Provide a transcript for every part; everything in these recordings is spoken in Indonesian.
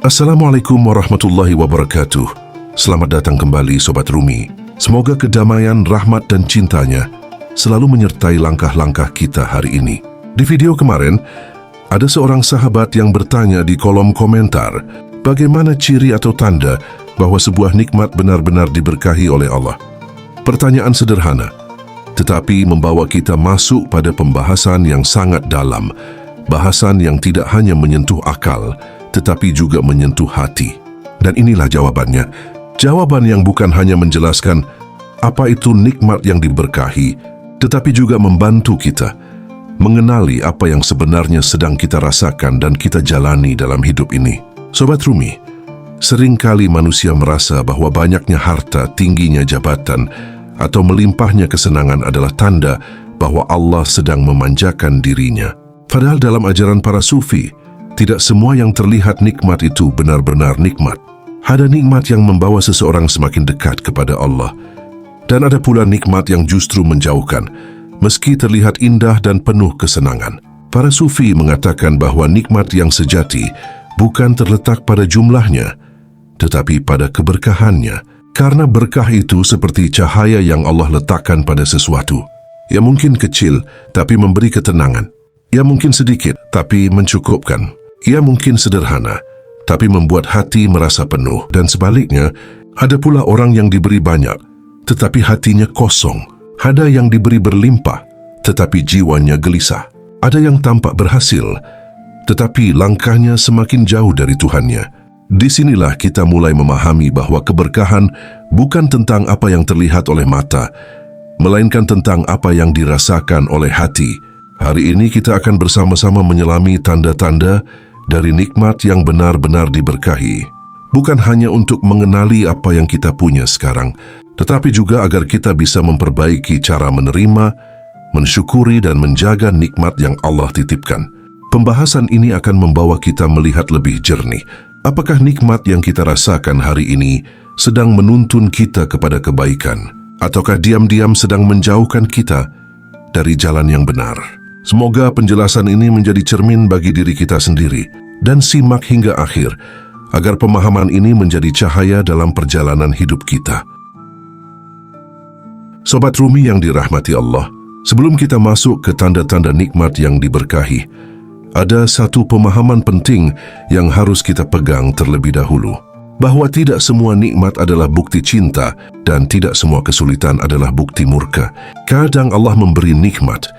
Assalamualaikum warahmatullahi wabarakatuh. Selamat datang kembali Sobat Rumi. Semoga kedamaian, rahmat dan cintanya selalu menyertai langkah-langkah kita hari ini. Di video kemarin, ada seorang sahabat yang bertanya di kolom komentar, bagaimana ciri atau tanda bahwa sebuah nikmat benar-benar diberkahi oleh Allah? Pertanyaan sederhana, tetapi membawa kita masuk pada pembahasan yang sangat dalam, bahasan yang tidak hanya menyentuh akal, tetapi juga menyentuh hati. Dan inilah jawabannya. Jawaban yang bukan hanya menjelaskan apa itu nikmat yang diberkahi, tetapi juga membantu kita mengenali apa yang sebenarnya sedang kita rasakan dan kita jalani dalam hidup ini. Sobat Rumi, seringkali manusia merasa bahwa banyaknya harta, tingginya jabatan, atau melimpahnya kesenangan adalah tanda bahwa Allah sedang memanjakan dirinya. Padahal dalam ajaran para sufi, tidak semua yang terlihat nikmat itu benar-benar nikmat. Ada nikmat yang membawa seseorang semakin dekat kepada Allah, dan ada pula nikmat yang justru menjauhkan, meski terlihat indah dan penuh kesenangan. Para sufi mengatakan bahwa nikmat yang sejati bukan terletak pada jumlahnya, tetapi pada keberkahannya. Karena berkah itu seperti cahaya yang Allah letakkan pada sesuatu. Ya mungkin kecil, tapi memberi ketenangan. Ya mungkin sedikit, tapi mencukupkan. Ia mungkin sederhana, tapi membuat hati merasa penuh. Dan sebaliknya, ada pula orang yang diberi banyak, tetapi hatinya kosong. Ada yang diberi berlimpah, tetapi jiwanya gelisah. Ada yang tampak berhasil, tetapi langkahnya semakin jauh dari Tuhannya. Disinilah kita mulai memahami bahwa keberkahan bukan tentang apa yang terlihat oleh mata, melainkan tentang apa yang dirasakan oleh hati. Hari ini kita akan bersama-sama menyelami tanda-tanda dari nikmat yang benar-benar diberkahi. Bukan hanya untuk mengenali apa yang kita punya sekarang, tetapi juga agar kita bisa memperbaiki cara menerima, mensyukuri dan menjaga nikmat yang Allah titipkan. Pembahasan ini akan membawa kita melihat lebih jernih. Apakah nikmat yang kita rasakan hari ini sedang menuntun kita kepada kebaikan, ataukah diam-diam sedang menjauhkan kita dari jalan yang benar? Semoga penjelasan ini menjadi cermin bagi diri kita sendiri dan simak hingga akhir agar pemahaman ini menjadi cahaya dalam perjalanan hidup kita. Sobat Rumi yang dirahmati Allah, sebelum kita masuk ke tanda-tanda nikmat yang diberkahi, ada satu pemahaman penting yang harus kita pegang terlebih dahulu, bahwa tidak semua nikmat adalah bukti cinta dan tidak semua kesulitan adalah bukti murka. Kadang Allah memberi nikmat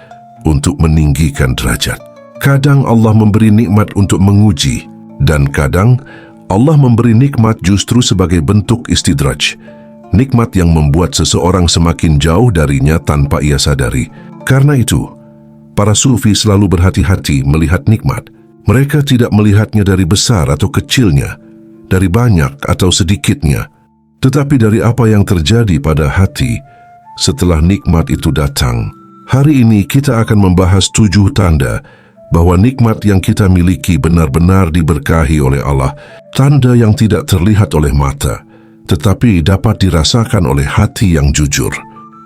untuk meninggikan derajat. Kadang Allah memberi nikmat untuk menguji, dan kadang Allah memberi nikmat justru sebagai bentuk istidraj, nikmat yang membuat seseorang semakin jauh darinya tanpa ia sadari. Karena itu, para sufi selalu berhati-hati melihat nikmat. Mereka tidak melihatnya dari besar atau kecilnya, dari banyak atau sedikitnya, tetapi dari apa yang terjadi pada hati setelah nikmat itu datang. Hari ini kita akan membahas 7 tanda bahwa nikmat yang kita miliki benar-benar diberkahi oleh Allah. Tanda yang tidak terlihat oleh mata, tetapi dapat dirasakan oleh hati yang jujur.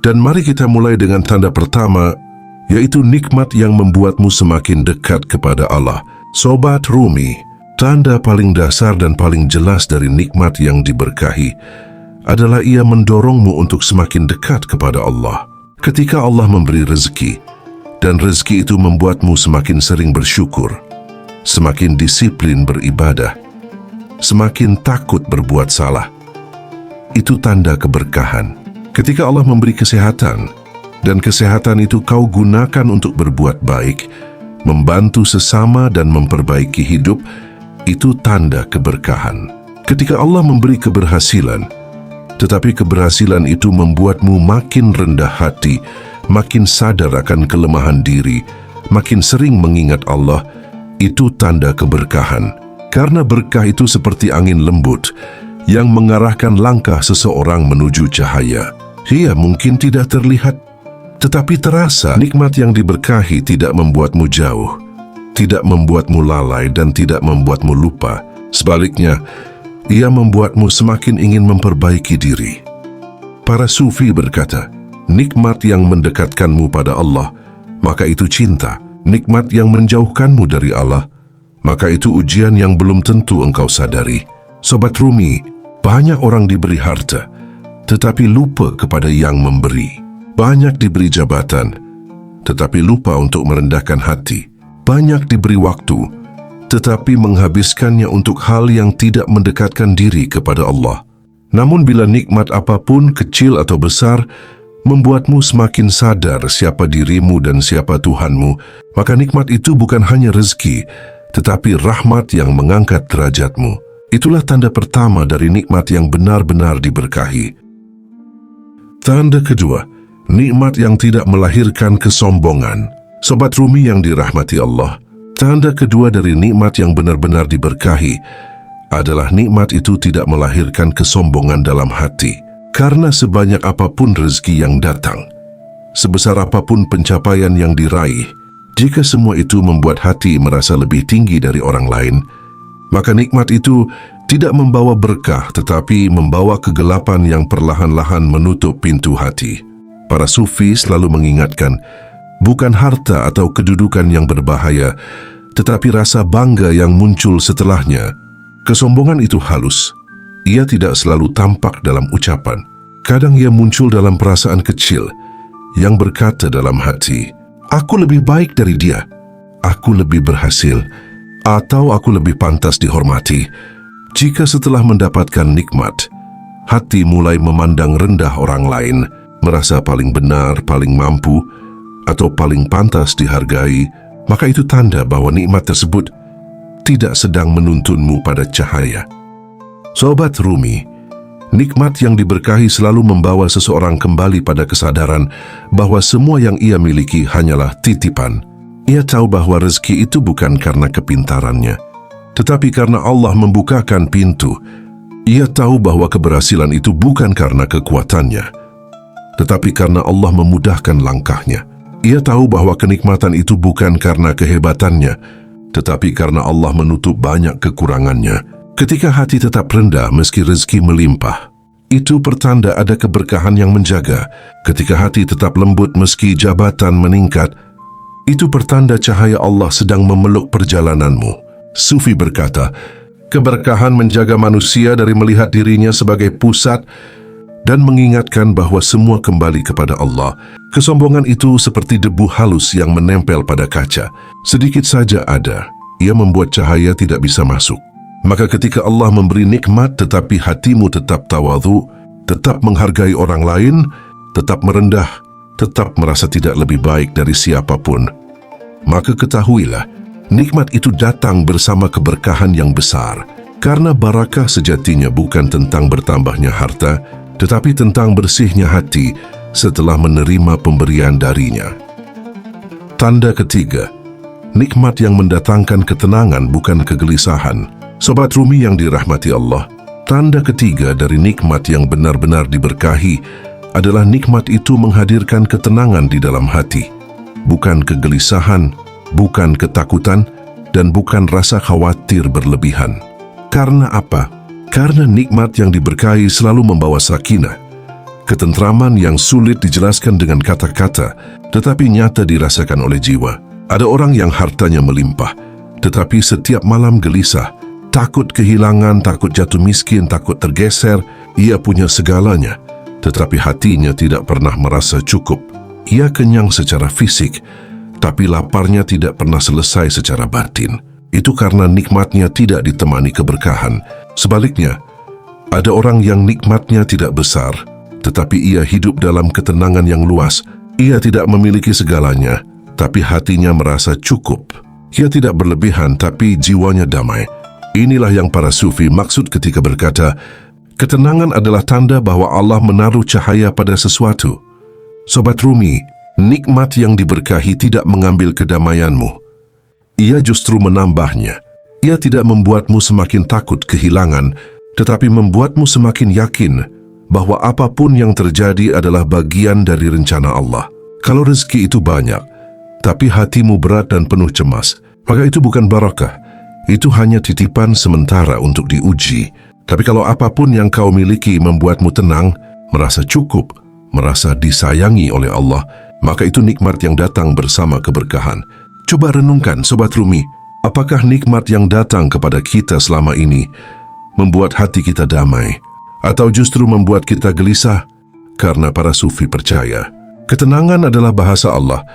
Dan mari kita mulai dengan tanda pertama, yaitu nikmat yang membuatmu semakin dekat kepada Allah. Sobat Rumi, tanda paling dasar dan paling jelas dari nikmat yang diberkahi adalah ia mendorongmu untuk semakin dekat kepada Allah. Ketika Allah memberi rezeki, dan rezeki itu membuatmu semakin sering bersyukur, semakin disiplin beribadah, semakin takut berbuat salah, itu tanda keberkahan. Ketika Allah memberi kesehatan, dan kesehatan itu kau gunakan untuk berbuat baik, membantu sesama dan memperbaiki hidup, itu tanda keberkahan. Ketika Allah memberi keberhasilan, tetapi keberhasilan itu membuatmu makin rendah hati, makin sadar akan kelemahan diri, makin sering mengingat Allah, itu tanda keberkahan. Karena berkah itu seperti angin lembut yang mengarahkan langkah seseorang menuju cahaya. Ia mungkin tidak terlihat, tetapi terasa. Nikmat yang diberkahi tidak membuatmu jauh, tidak membuatmu lalai dan tidak membuatmu lupa. Sebaliknya, ia membuatmu semakin ingin memperbaiki diri. Para sufi berkata, nikmat yang mendekatkanmu pada Allah, maka itu cinta. Nikmat yang menjauhkanmu dari Allah, maka itu ujian yang belum tentu engkau sadari. Sobat Rumi, banyak orang diberi harta, tetapi lupa kepada yang memberi. Banyak diberi jabatan, tetapi lupa untuk merendahkan hati. Banyak diberi waktu, tetapi menghabiskannya untuk hal yang tidak mendekatkan diri kepada Allah. Namun bila nikmat apapun, kecil atau besar, membuatmu semakin sadar siapa dirimu dan siapa Tuhanmu, maka nikmat itu bukan hanya rezeki, tetapi rahmat yang mengangkat derajatmu. Itulah tanda pertama dari nikmat yang benar-benar diberkahi. Tanda kedua, nikmat yang tidak melahirkan kesombongan. Sobat Rumi yang dirahmati Allah, tanda kedua dari nikmat yang benar-benar diberkahi adalah nikmat itu tidak melahirkan kesombongan dalam hati. Karena sebanyak apapun rezeki yang datang, sebesar apapun pencapaian yang diraih, jika semua itu membuat hati merasa lebih tinggi dari orang lain, maka nikmat itu tidak membawa berkah tetapi membawa kegelapan yang perlahan-lahan menutup pintu hati. Para sufi selalu mengingatkan, bukan harta atau kedudukan yang berbahaya, tetapi rasa bangga yang muncul setelahnya. Kesombongan itu halus. Ia tidak selalu tampak dalam ucapan. Kadang ia muncul dalam perasaan kecil yang berkata dalam hati, aku lebih baik dari dia, aku lebih berhasil, atau aku lebih pantas dihormati. Jika setelah mendapatkan nikmat, hati mulai memandang rendah orang lain, merasa paling benar, paling mampu, atau paling pantas dihargai, maka itu tanda bahwa nikmat tersebut tidak sedang menuntunmu pada cahaya. Sobat Rumi, nikmat yang diberkahi selalu membawa seseorang kembali pada kesadaran bahwa semua yang ia miliki hanyalah titipan. Ia tahu bahwa rezeki itu bukan karena kepintarannya, tetapi karena Allah membukakan pintu. Ia tahu bahwa keberhasilan itu bukan karena kekuatannya, tetapi karena Allah memudahkan langkahnya. Ia tahu bahwa kenikmatan itu bukan karena kehebatannya, tetapi karena Allah menutup banyak kekurangannya. Ketika hati tetap rendah meski rezeki melimpah, itu pertanda ada keberkahan yang menjaga. Ketika hati tetap lembut meski jabatan meningkat, itu pertanda cahaya Allah sedang memeluk perjalananmu. Sufi berkata, keberkahan menjaga manusia dari melihat dirinya sebagai pusat dan mengingatkan bahwa semua kembali kepada Allah. Kesombongan itu seperti debu halus yang menempel pada kaca. Sedikit saja ada, ia membuat cahaya tidak bisa masuk. Maka ketika Allah memberi nikmat tetapi hatimu tetap tawadhu, tetap menghargai orang lain, tetap merendah, tetap merasa tidak lebih baik dari siapapun, maka ketahuilah, nikmat itu datang bersama keberkahan yang besar. Karena barakah sejatinya bukan tentang bertambahnya harta, tetapi tentang bersihnya hati setelah menerima pemberian darinya. Tanda ketiga, nikmat yang mendatangkan ketenangan bukan kegelisahan. Sobat Rumi yang dirahmati Allah, tanda ketiga dari nikmat yang benar-benar diberkahi adalah nikmat itu menghadirkan ketenangan di dalam hati. Bukan kegelisahan, bukan ketakutan, dan bukan rasa khawatir berlebihan. Karena apa? Karena nikmat yang diberkahi selalu membawa sakinah, ketentraman yang sulit dijelaskan dengan kata-kata, tetapi nyata dirasakan oleh jiwa. Ada orang yang hartanya melimpah, tetapi setiap malam gelisah, takut kehilangan, takut jatuh miskin, takut tergeser. Ia punya segalanya, tetapi hatinya tidak pernah merasa cukup. Ia kenyang secara fisik, tapi laparnya tidak pernah selesai secara batin. Itu karena nikmatnya tidak ditemani keberkahan. Sebaliknya, ada orang yang nikmatnya tidak besar, tetapi ia hidup dalam ketenangan yang luas. Ia tidak memiliki segalanya, tapi hatinya merasa cukup. Ia tidak berlebihan, tapi jiwanya damai. Inilah yang para sufi maksud ketika berkata, ketenangan adalah tanda bahwa Allah menaruh cahaya pada sesuatu. Sobat Rumi, nikmat yang diberkahi tidak mengambil kedamaianmu. Ia justru menambahnya. Ia tidak membuatmu semakin takut kehilangan, tetapi membuatmu semakin yakin bahwa apapun yang terjadi adalah bagian dari rencana Allah. Kalau rezeki itu banyak, tapi hatimu berat dan penuh cemas, maka itu bukan barakah. Itu hanya titipan sementara untuk diuji. Tapi kalau apapun yang kau miliki membuatmu tenang, merasa cukup, merasa disayangi oleh Allah, maka itu nikmat yang datang bersama keberkahan. Coba renungkan, Sobat Rumi, Apakah nikmat yang datang kepada kita selama ini membuat hati kita damai, atau justru membuat kita gelisah? Karena para sufi percaya, ketenangan adalah bahasa Allah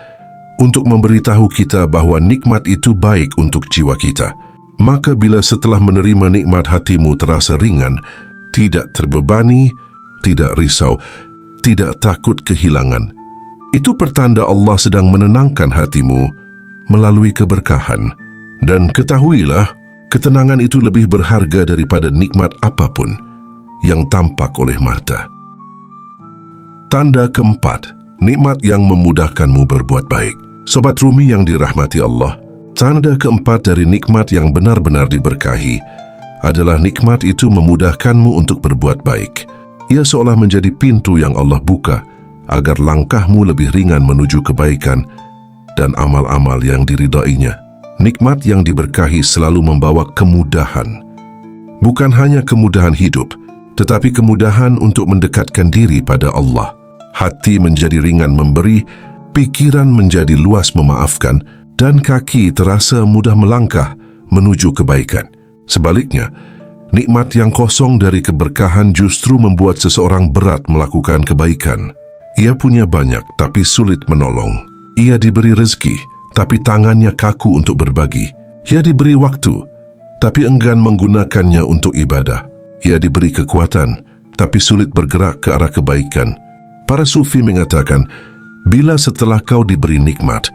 untuk memberitahu kita bahwa nikmat itu baik untuk jiwa kita. Maka bila setelah menerima nikmat hatimu terasa ringan, tidak terbebani, tidak risau, tidak takut kehilangan, itu pertanda Allah sedang menenangkan hatimu melalui keberkahan. Dan ketahuilah, ketenangan itu lebih berharga daripada nikmat apapun yang tampak oleh mata. Tanda keempat, nikmat yang memudahkanmu berbuat baik. Sobat Rumi yang dirahmati Allah, tanda keempat dari nikmat yang benar-benar diberkahi adalah nikmat itu memudahkanmu untuk berbuat baik. Ia seolah menjadi pintu yang Allah buka agar langkahmu lebih ringan menuju kebaikan dan amal-amal yang diridainya. Nikmat yang diberkahi selalu membawa kemudahan. Bukan hanya kemudahan hidup, tetapi kemudahan untuk mendekatkan diri pada Allah. Hati menjadi ringan memberi, pikiran menjadi luas memaafkan, dan kaki terasa mudah melangkah menuju kebaikan. Sebaliknya, nikmat yang kosong dari keberkahan justru membuat seseorang berat melakukan kebaikan. Ia punya banyak tapi sulit menolong. Ia diberi rezeki, tapi tangannya kaku untuk berbagi. Ia diberi waktu, tapi enggan menggunakannya untuk ibadah. Ia diberi kekuatan, tapi sulit bergerak ke arah kebaikan. Para sufi mengatakan, bila setelah kau diberi nikmat,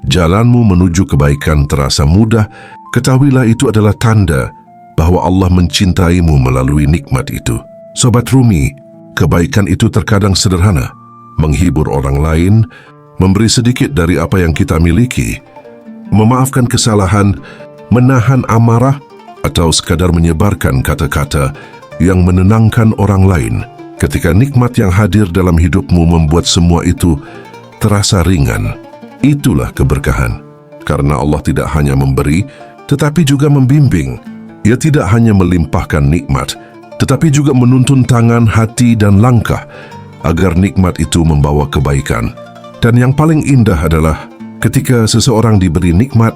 jalanmu menuju kebaikan terasa mudah, ketahuilah itu adalah tanda bahwa Allah mencintaimu melalui nikmat itu. Sobat Rumi, kebaikan itu terkadang sederhana, menghibur orang lain, memberi sedikit dari apa yang kita miliki, memaafkan kesalahan, menahan amarah, atau sekadar menyebarkan kata-kata yang menenangkan orang lain. Ketika nikmat yang hadir dalam hidupmu membuat semua itu terasa ringan, itulah keberkahan. Karena Allah tidak hanya memberi, tetapi juga membimbing. Ia tidak hanya melimpahkan nikmat, tetapi juga menuntun tangan, hati, dan langkah agar nikmat itu membawa kebaikan. Dan yang paling indah adalah ketika seseorang diberi nikmat,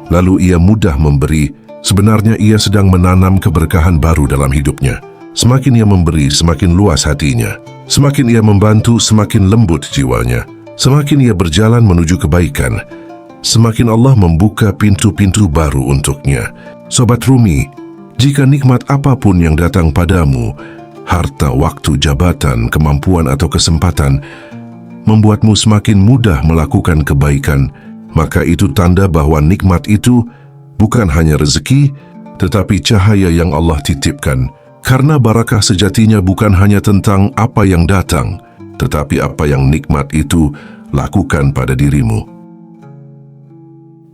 lalu ia mudah memberi, sebenarnya ia sedang menanam keberkahan baru dalam hidupnya. Semakin ia memberi, semakin luas hatinya. Semakin ia membantu, semakin lembut jiwanya. Semakin ia berjalan menuju kebaikan, semakin Allah membuka pintu-pintu baru untuknya. Sobat Rumi, jika nikmat apapun yang datang padamu, harta, waktu, jabatan, kemampuan, atau kesempatan, membuatmu semakin mudah melakukan kebaikan, maka itu tanda bahwa nikmat itu bukan hanya rezeki, tetapi cahaya yang Allah titipkan. Karena barakah sejatinya bukan hanya tentang apa yang datang, tetapi apa yang nikmat itu lakukan pada dirimu.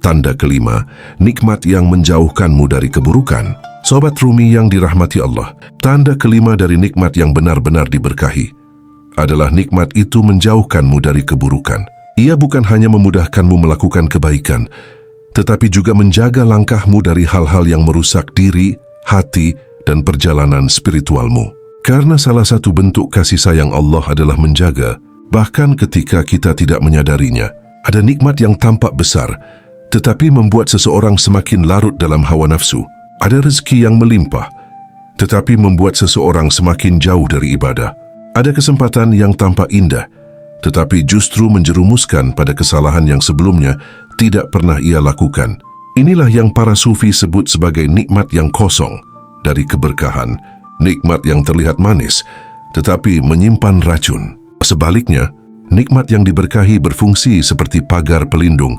Tanda kelima, nikmat yang menjauhkanmu dari keburukan. Sobat Rumi yang dirahmati Allah, tanda kelima dari nikmat yang benar-benar diberkahi adalah nikmat itu menjauhkanmu dari keburukan. Ia bukan hanya memudahkanmu melakukan kebaikan, tetapi juga menjaga langkahmu dari hal-hal yang merusak diri, hati, dan perjalanan spiritualmu. Karena salah satu bentuk kasih sayang Allah adalah menjaga, bahkan ketika kita tidak menyadarinya. Ada nikmat yang tampak besar, tetapi membuat seseorang semakin larut dalam hawa nafsu. Ada rezeki yang melimpah, tetapi membuat seseorang semakin jauh dari ibadah. Ada kesempatan yang tampak indah, tetapi justru menjerumuskan pada kesalahan yang sebelumnya tidak pernah ia lakukan. Inilah yang para sufi sebut sebagai nikmat yang kosong dari keberkahan, nikmat yang terlihat manis, tetapi menyimpan racun. Sebaliknya, nikmat yang diberkahi berfungsi seperti pagar pelindung.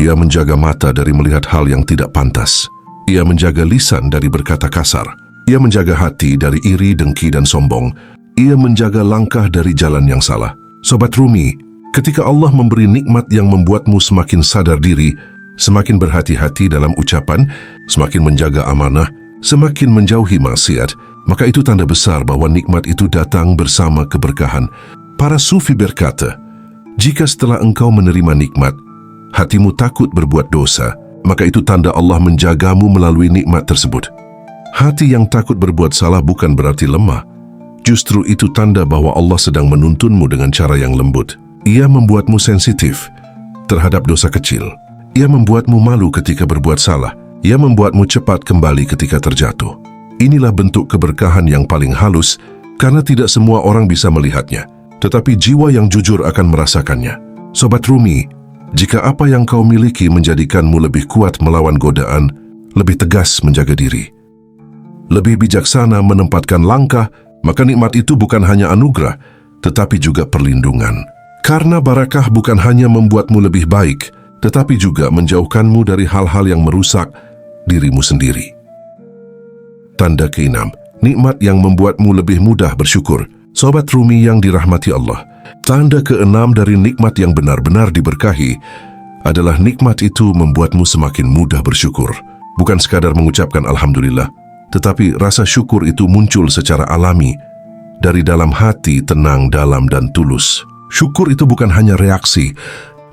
Ia menjaga mata dari melihat hal yang tidak pantas. Ia menjaga lisan dari berkata kasar. Ia menjaga hati dari iri, dengki, dan sombong. Ia menjaga langkah dari jalan yang salah. Sobat Rumi, ketika Allah memberi nikmat yang membuatmu semakin sadar diri, semakin berhati-hati dalam ucapan, semakin menjaga amanah, semakin menjauhi maksiat, maka itu tanda besar bahwa nikmat itu datang bersama keberkahan. Para sufi berkata, jika setelah engkau menerima nikmat, hatimu takut berbuat dosa, maka itu tanda Allah menjagamu melalui nikmat tersebut. Hati yang takut berbuat salah bukan berarti lemah. Justru itu tanda bahwa Allah sedang menuntunmu dengan cara yang lembut. Ia membuatmu sensitif terhadap dosa kecil. Ia membuatmu malu ketika berbuat salah. Ia membuatmu cepat kembali ketika terjatuh. Inilah bentuk keberkahan yang paling halus karena tidak semua orang bisa melihatnya, tetapi jiwa yang jujur akan merasakannya. Sobat Rumi, jika apa yang kau miliki menjadikanmu lebih kuat melawan godaan, lebih tegas menjaga diri, lebih bijaksana menempatkan langkah, maka nikmat itu bukan hanya anugerah, tetapi juga perlindungan. Karena barakah bukan hanya membuatmu lebih baik, tetapi juga menjauhkanmu dari hal-hal yang merusak dirimu sendiri. Tanda keenam, nikmat yang membuatmu lebih mudah bersyukur. Sobat Rumi yang dirahmati Allah, tanda keenam dari nikmat yang benar-benar diberkahi adalah nikmat itu membuatmu semakin mudah bersyukur. Bukan sekadar mengucapkan Alhamdulillah, tetapi rasa syukur itu muncul secara alami dari dalam hati tenang, dalam, dan tulus. Syukur itu bukan hanya reaksi,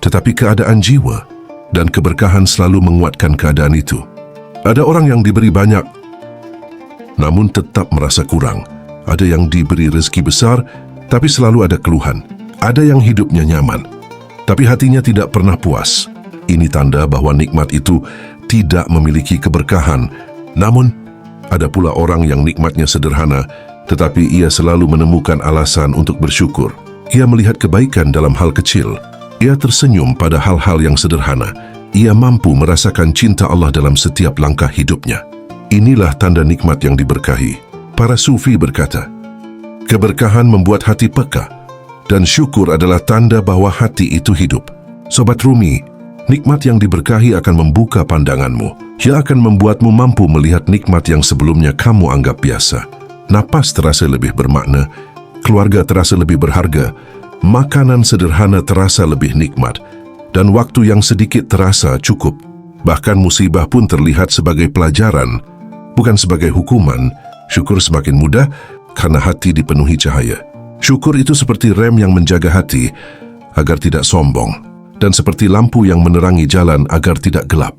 tetapi keadaan jiwa, dan keberkahan selalu menguatkan keadaan itu. Ada orang yang diberi banyak, namun tetap merasa kurang. Ada yang diberi rezeki besar, tapi selalu ada keluhan. Ada yang hidupnya nyaman, tapi hatinya tidak pernah puas. Ini tanda bahwa nikmat itu tidak memiliki keberkahan. Namun, ada pula orang yang nikmatnya sederhana, tetapi ia selalu menemukan alasan untuk bersyukur. Ia melihat kebaikan dalam hal kecil. Ia tersenyum pada hal-hal yang sederhana. Ia mampu merasakan cinta Allah dalam setiap langkah hidupnya. Inilah tanda nikmat yang diberkahi. Para sufi berkata, keberkahan membuat hati peka, dan syukur adalah tanda bahwa hati itu hidup. Sobat Rumi, nikmat yang diberkahi akan membuka pandanganmu. Ia akan membuatmu mampu melihat nikmat yang sebelumnya kamu anggap biasa. Napas terasa lebih bermakna, keluarga terasa lebih berharga, makanan sederhana terasa lebih nikmat, dan waktu yang sedikit terasa cukup. Bahkan musibah pun terlihat sebagai pelajaran, bukan sebagai hukuman. Syukur semakin mudah karena hati dipenuhi cahaya. Syukur itu seperti rem yang menjaga hati agar tidak sombong, dan seperti lampu yang menerangi jalan agar tidak gelap.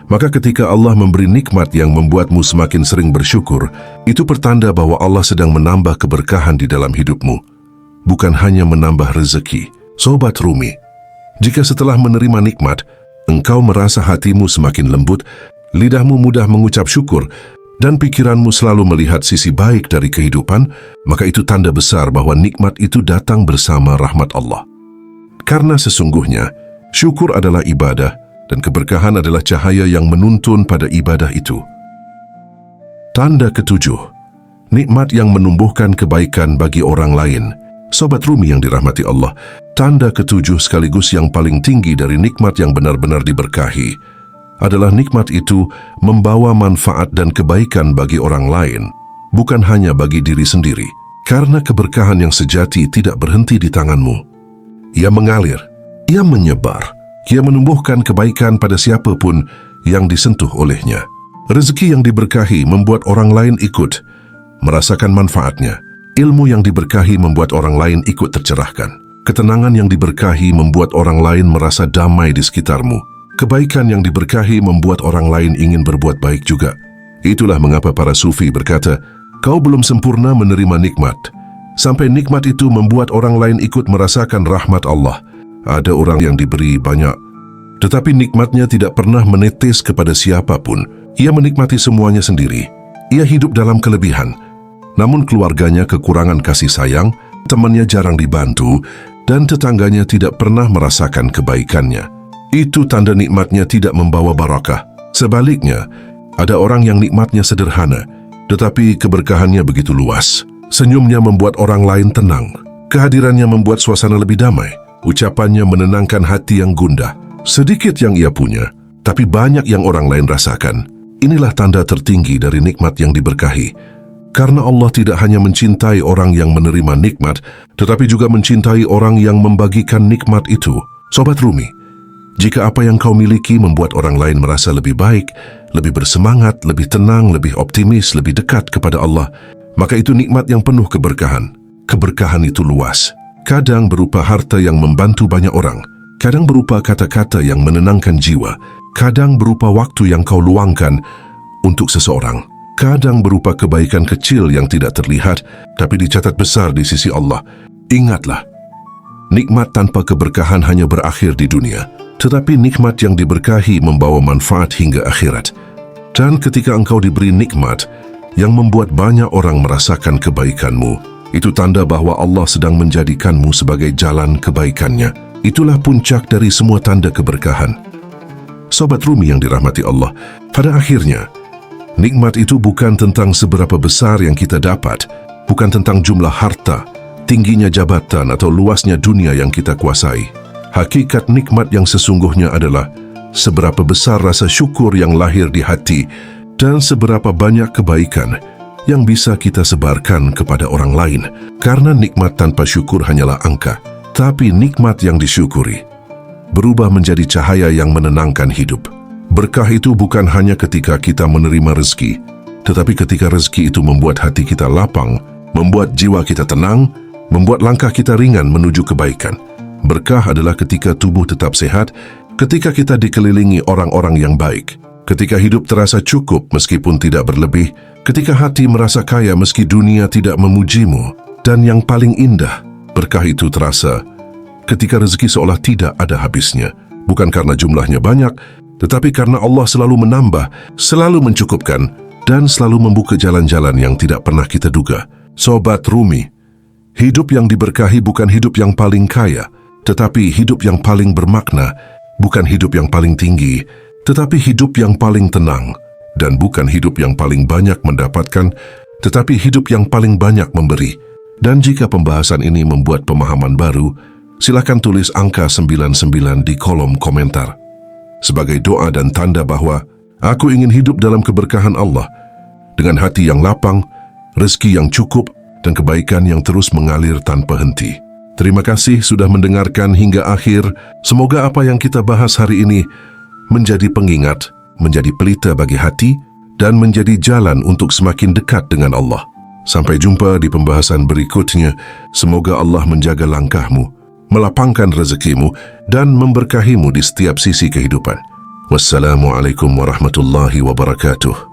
Maka ketika Allah memberi nikmat yang membuatmu semakin sering bersyukur, itu pertanda bahwa Allah sedang menambah keberkahan di dalam hidupmu, bukan hanya menambah rezeki. Sobat Rumi, jika setelah menerima nikmat, engkau merasa hatimu semakin lembut, lidahmu mudah mengucap syukur, dan pikiranmu selalu melihat sisi baik dari kehidupan, maka itu tanda besar bahwa nikmat itu datang bersama rahmat Allah. Karena sesungguhnya, syukur adalah ibadah, dan keberkahan adalah cahaya yang menuntun pada ibadah itu. Tanda ketujuh, nikmat yang menumbuhkan kebaikan bagi orang lain. Sobat Rumi yang dirahmati Allah, tanda ketujuh sekaligus yang paling tinggi dari nikmat yang benar-benar diberkahi adalah nikmat itu membawa manfaat dan kebaikan bagi orang lain, bukan hanya bagi diri sendiri. Karena keberkahan yang sejati tidak berhenti di tanganmu. Ia mengalir, ia menyebar, ia menumbuhkan kebaikan pada siapapun yang disentuh olehnya. Rezeki yang diberkahi membuat orang lain ikut merasakan manfaatnya. Ilmu yang diberkahi membuat orang lain ikut tercerahkan. Ketenangan yang diberkahi membuat orang lain merasa damai di sekitarmu. Kebaikan yang diberkahi membuat orang lain ingin berbuat baik juga. Itulah mengapa para sufi berkata, kau belum sempurna menerima nikmat, sampai nikmat itu membuat orang lain ikut merasakan rahmat Allah. Ada orang yang diberi banyak, tetapi nikmatnya tidak pernah menetes kepada siapapun. Ia menikmati semuanya sendiri. Ia hidup dalam kelebihan, namun keluarganya kekurangan kasih sayang, temannya jarang dibantu, dan tetangganya tidak pernah merasakan kebaikannya. Itu tanda nikmatnya tidak membawa barakah. Sebaliknya, ada orang yang nikmatnya sederhana, tetapi keberkahannya begitu luas. Senyumnya membuat orang lain tenang. Kehadirannya membuat suasana lebih damai. Ucapannya menenangkan hati yang gundah. Sedikit yang ia punya, tapi banyak yang orang lain rasakan. Inilah tanda tertinggi dari nikmat yang diberkahi. Karena Allah tidak hanya mencintai orang yang menerima nikmat, tetapi juga mencintai orang yang membagikan nikmat itu. Sobat Rumi, jika apa yang kau miliki membuat orang lain merasa lebih baik, lebih bersemangat, lebih tenang, lebih optimis, lebih dekat kepada Allah, maka itu nikmat yang penuh keberkahan. Keberkahan itu luas. Kadang berupa harta yang membantu banyak orang, kadang berupa kata-kata yang menenangkan jiwa, kadang berupa waktu yang kau luangkan untuk seseorang, kadang berupa kebaikan kecil yang tidak terlihat, tapi dicatat besar di sisi Allah. Ingatlah, nikmat tanpa keberkahan hanya berakhir di dunia. Tetapi nikmat yang diberkahi membawa manfaat hingga akhirat. Dan ketika engkau diberi nikmat yang membuat banyak orang merasakan kebaikanmu, itu tanda bahwa Allah sedang menjadikanmu sebagai jalan kebaikannya. Itulah puncak dari semua tanda keberkahan. Sobat Rumi yang dirahmati Allah, pada akhirnya, nikmat itu bukan tentang seberapa besar yang kita dapat, bukan tentang jumlah harta, tingginya jabatan atau luasnya dunia yang kita kuasai. Hakikat nikmat yang sesungguhnya adalah seberapa besar rasa syukur yang lahir di hati dan seberapa banyak kebaikan yang bisa kita sebarkan kepada orang lain. Karena nikmat tanpa syukur hanyalah angka, tapi nikmat yang disyukuri berubah menjadi cahaya yang menenangkan hidup. Berkah itu bukan hanya ketika kita menerima rezeki, tetapi ketika rezeki itu membuat hati kita lapang, membuat jiwa kita tenang, membuat langkah kita ringan menuju kebaikan. Berkah adalah ketika tubuh tetap sehat, ketika kita dikelilingi orang-orang yang baik, ketika hidup terasa cukup meskipun tidak berlebih, ketika hati merasa kaya meski dunia tidak memujimu, dan yang paling indah, berkah itu terasa ketika rezeki seolah tidak ada habisnya, bukan karena jumlahnya banyak, tetapi karena Allah selalu menambah, selalu mencukupkan, dan selalu membuka jalan-jalan yang tidak pernah kita duga. Sobat Rumi, hidup yang diberkahi bukan hidup yang paling kaya, tetapi hidup yang paling bermakna, bukan hidup yang paling tinggi, tetapi hidup yang paling tenang, dan bukan hidup yang paling banyak mendapatkan, tetapi hidup yang paling banyak memberi. Dan jika pembahasan ini membuat pemahaman baru, silakan tulis angka 99 di kolom komentar. Sebagai doa dan tanda bahwa aku ingin hidup dalam keberkahan Allah, dengan hati yang lapang, rezeki yang cukup, dan kebaikan yang terus mengalir tanpa henti. Terima kasih sudah mendengarkan hingga akhir. Semoga apa yang kita bahas hari ini menjadi pengingat, menjadi pelita bagi hati, dan menjadi jalan untuk semakin dekat dengan Allah. Sampai jumpa di pembahasan berikutnya. Semoga Allah menjaga langkahmu, melapangkan rezekimu, dan memberkahimu di setiap sisi kehidupan. Wassalamualaikum warahmatullahi wabarakatuh.